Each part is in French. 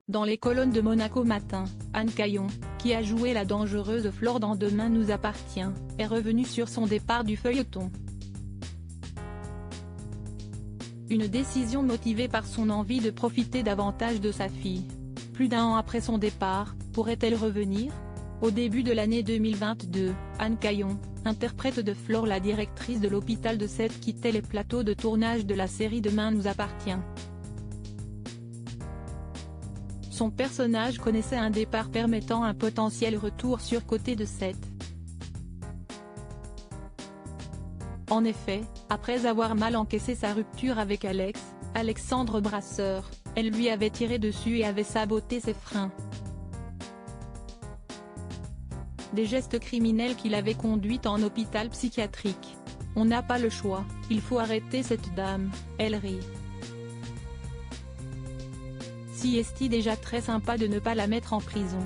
Dans les colonnes de Monaco Matin, Anne Caillon, qui a joué la dangereuse Flore dans Demain nous appartient, est revenue sur son départ du feuilleton. Une décision motivée par son envie de profiter davantage de sa fille. Plus d'1 an après son départ, pourrait-elle revenir ? Au début de l'année 2022, Anne Caillon, interprète de Flore, la directrice de l'hôpital de Sète, quittait les plateaux de tournage de la série Demain nous appartient. Son personnage connaissait un départ permettant un potentiel retour sur côté de Sète. En effet, après avoir mal encaissé sa rupture avec Alexandre Brasseur, elle lui avait tiré dessus et avait saboté ses freins. Des gestes criminels qui l'avaient conduite en hôpital psychiatrique. On n'a pas le choix, il faut arrêter cette dame, elle rit. Si est déjà très sympa de ne pas la mettre en prison.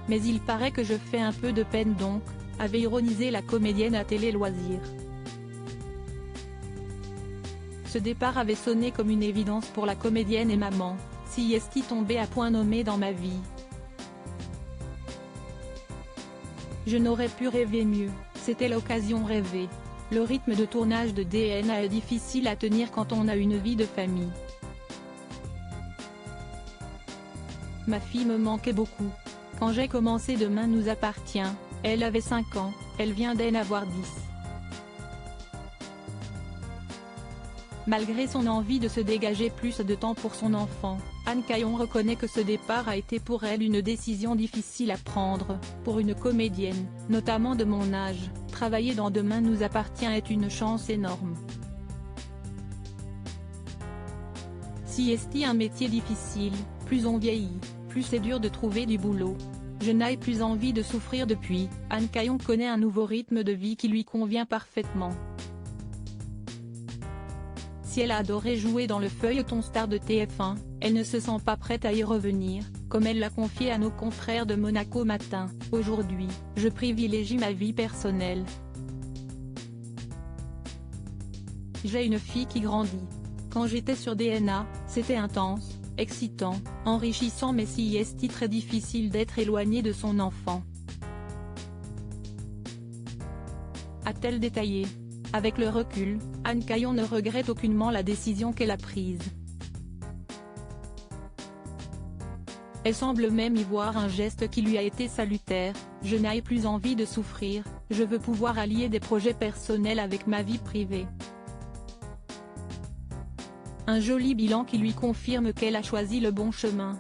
Mais il paraît que je fais un peu de peine donc, avait ironisé la comédienne à Télé Loisirs. Ce départ avait sonné comme une évidence pour la comédienne et maman, si est tombée à point nommé dans ma vie. Je n'aurais pu rêver mieux, c'était l'occasion rêvée. Le rythme de tournage de DNA est difficile à tenir quand on a une vie de famille. Ma fille me manquait beaucoup. Quand j'ai commencé Demain nous appartient, elle avait 5 ans, elle vient d'en avoir 10. Malgré son envie de se dégager plus de temps pour son enfant, Anne Caillon reconnaît que ce départ a été pour elle une décision difficile à prendre. Pour une comédienne, notamment de mon âge, travailler dans Demain nous appartient est une chance énorme. Si est un métier difficile, plus on vieillit, plus c'est dur de trouver du boulot. Je n'ai plus envie de souffrir depuis. Anne Caillon connaît un nouveau rythme de vie qui lui convient parfaitement. Si elle a adoré jouer dans le feuilleton star de TF1, elle ne se sent pas prête à y revenir, comme elle l'a confié à nos confrères de Monaco Matin. Aujourd'hui, je privilégie ma vie personnelle. J'ai une fille qui grandit. Quand j'étais sur DNA, c'était intense, excitant, enrichissant, mais si est très difficile d'être éloigné de son enfant. A-t-elle détaillé ? Avec le recul, Anne Caillon ne regrette aucunement la décision qu'elle a prise. Elle semble même y voir un geste qui lui a été salutaire. Je n'ai plus envie de souffrir, je veux pouvoir allier des projets personnels avec ma vie privée. Un joli bilan qui lui confirme qu'elle a choisi le bon chemin.